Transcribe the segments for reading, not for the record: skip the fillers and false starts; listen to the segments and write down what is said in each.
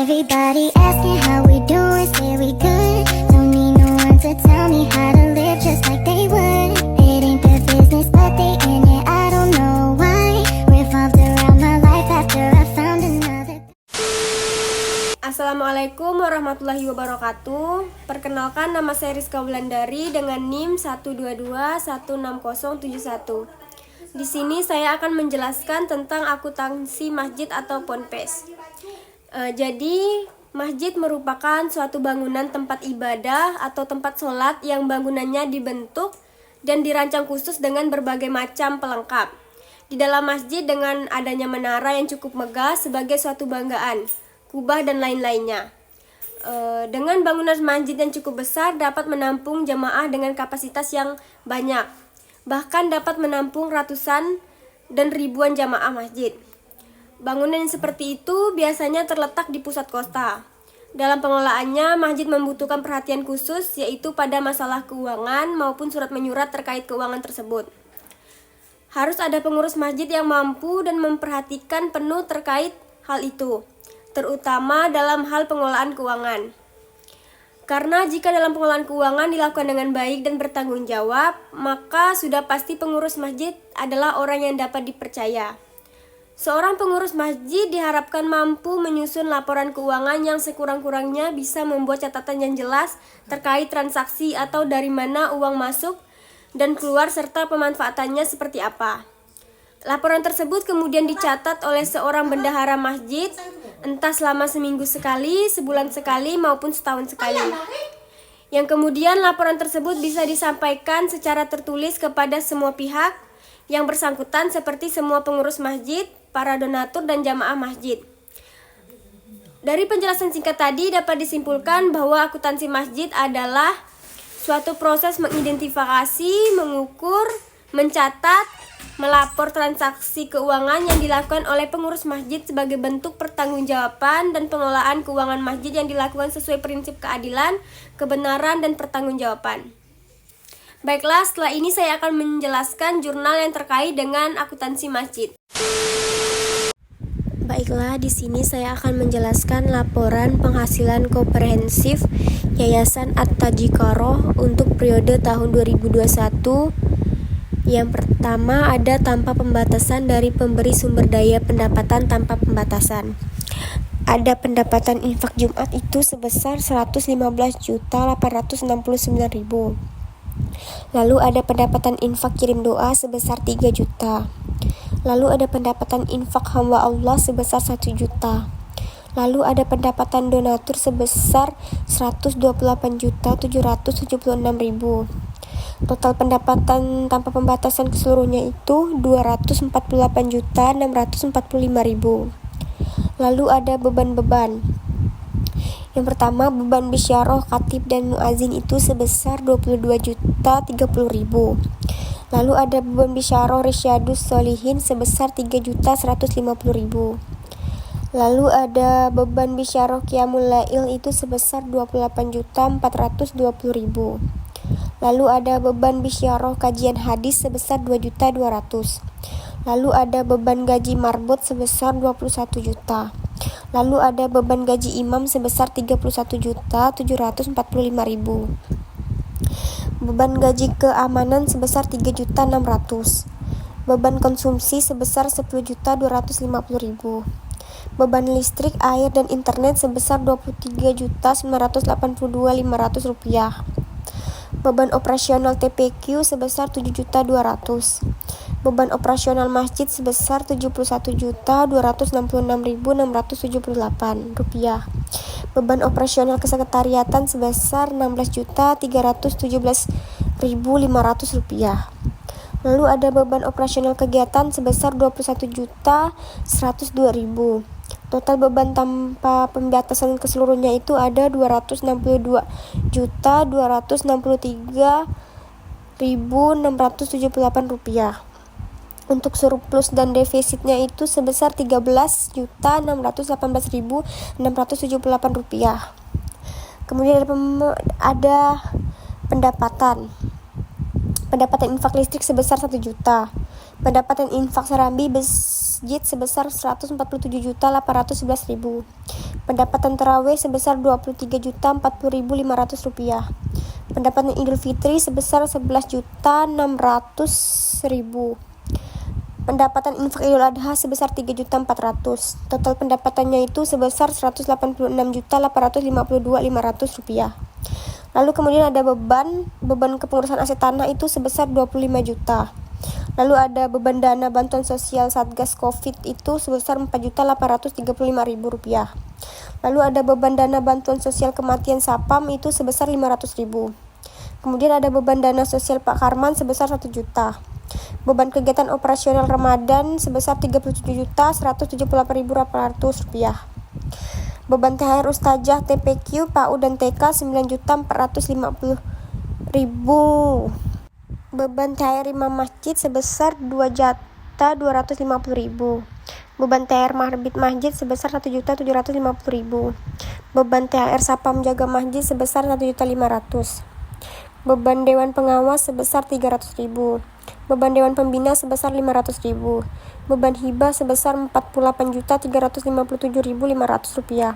Everybody asking how we doing, say we good. Don't need no one to tell me how to live just like they would. It ain't their business, but they in it, I don't know why. Revolved around my life after I found another. Assalamualaikum warahmatullahi wabarakatuh. Perkenalkan, nama saya Rizka Wulandari dengan NIM 122160771. Di sini saya akan menjelaskan tentang akuntansi masjid atau ponpes. Jadi, masjid merupakan suatu bangunan tempat ibadah atau tempat sholat yang bangunannya dibentuk dan dirancang khusus dengan berbagai macam pelengkap. Di dalam masjid dengan adanya menara yang cukup megah sebagai suatu banggaan, kubah dan lain-lainnya. Dengan bangunan masjid yang cukup besar dapat menampung jamaah dengan kapasitas yang banyak, bahkan dapat menampung ratusan dan ribuan jamaah masjid. Bangunan yang seperti itu biasanya terletak di pusat kota. Dalam pengelolaannya, masjid membutuhkan perhatian khusus, yaitu pada masalah keuangan maupun surat menyurat terkait keuangan tersebut. Harus ada pengurus masjid yang mampu dan memperhatikan penuh terkait hal itu, terutama dalam hal pengelolaan keuangan. Karena jika dalam pengelolaan keuangan dilakukan dengan baik dan bertanggung jawab, maka sudah pasti pengurus masjid adalah orang yang dapat dipercaya. Seorang pengurus masjid diharapkan mampu menyusun laporan keuangan yang sekurang-kurangnya bisa membuat catatan yang jelas terkait transaksi atau dari mana uang masuk dan keluar serta pemanfaatannya seperti apa. Laporan tersebut kemudian dicatat oleh seorang bendahara masjid, entah selama seminggu sekali, sebulan sekali, maupun setahun sekali. Yang kemudian laporan tersebut bisa disampaikan secara tertulis kepada semua pihak yang bersangkutan seperti semua pengurus masjid, para donatur, dan jamaah masjid. Dari penjelasan singkat tadi dapat disimpulkan bahwa akuntansi masjid adalah suatu proses mengidentifikasi, mengukur, mencatat, melapor transaksi keuangan yang dilakukan oleh pengurus masjid sebagai bentuk pertanggungjawaban dan pengelolaan keuangan masjid yang dilakukan sesuai prinsip keadilan, kebenaran, dan pertanggungjawaban. Baiklah, setelah ini saya akan menjelaskan jurnal yang terkait dengan akuntansi masjid. Baiklah, di sini saya akan menjelaskan laporan penghasilan komprehensif Yayasan At-Tadjikaroh untuk periode tahun 2021. Yang pertama ada tanpa pembatasan dari pemberi sumber daya pendapatan tanpa pembatasan. Ada pendapatan infak Jumat itu sebesar 115.869.000. Lalu ada pendapatan infak kirim doa sebesar 3 juta. Lalu ada pendapatan infak hamba Allah sebesar 1 juta. Lalu ada pendapatan donatur sebesar 128.776.000. Total pendapatan tanpa pembatasan keseluruhnya itu 248.645.000. Lalu ada beban-beban. Yang pertama, beban bisyarah, khatib, dan muazin itu sebesar 22.030.000. Lalu ada beban bisyarah Risyadus Sholihin sebesar 3.150.000. Lalu ada beban bisyarah Qiyamul Lail itu sebesar 28.420.000. Lalu ada beban bisyarah kajian hadis sebesar 2.200.000. Lalu ada beban gaji marbot sebesar 21 juta. Lalu ada beban gaji imam sebesar 31.745.000. Beban gaji keamanan sebesar 3.600.000. Beban konsumsi sebesar 10.250.000. Beban listrik, air, dan internet sebesar 23.982.500 rupiah. Beban operasional TPQ sebesar 7.200.000. Beban operasional masjid sebesar 71.266.678 rupiah. Beban operasional kesekretariatan sebesar 16.317.500 rupiah. Lalu ada beban operasional kegiatan sebesar 21.102.000. Total beban tanpa pembatasan keseluruhnya itu ada 262.263.678 rupiah. Untuk surplus dan defisitnya itu sebesar 13.618.678 rupiah. Kemudian ada pendapatan infak listrik sebesar 1 juta. Pendapatan infak Serambi masjid sebesar 147.811.000. Pendapatan tarawih sebesar 23.040.500 rupiah. Pendapatan Idul Fitri sebesar 11.600.000. Pendapatan infak Idul Adha sebesar 3.400. Total pendapatannya itu sebesar 186.852.500 rupiah. Lalu kemudian ada beban kepengurusan aset tanah itu sebesar 25 juta. Lalu ada beban dana bantuan sosial Satgas Covid itu sebesar 4.835.000 rupiah. Lalu ada beban dana bantuan sosial kematian Sapam itu sebesar 500.000. Kemudian ada beban dana sosial Pak Karman sebesar 1 juta. Beban kegiatan operasional Ramadan sebesar 37.178.800 rupiah. Beban THR Ustazah TPQ, PAU dan TK 9.450.000. Beban THR Imam Masjid sebesar 2.250.000. Beban THR Marbit Masjid sebesar 1.750.000. Beban THR Sapam Jaga Masjid sebesar 1.500.000. Beban Dewan Pengawas sebesar 300.000. Beban Dewan Pembina sebesar 500.000. Beban hibah sebesar 48.357.500 rupiah.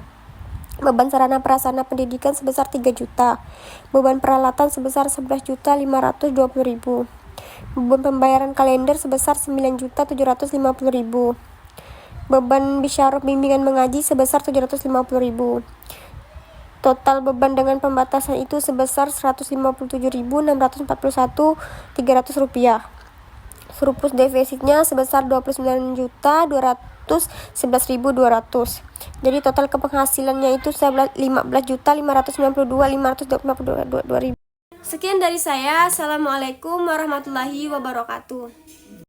Beban sarana prasarana pendidikan sebesar 3 juta. Beban peralatan sebesar 11.520.000. Beban pembayaran kalender sebesar 9.750.000. Beban bisyarah bimbingan mengaji sebesar 750.000. Total beban dengan pembatasan itu sebesar 157.641.300 rupiah. Surplus defisitnya sebesar 29.211.200. Jadi total kepenghasilannya itu 15.592.522. Sekian dari saya. Assalamualaikum warahmatullahi wabarakatuh.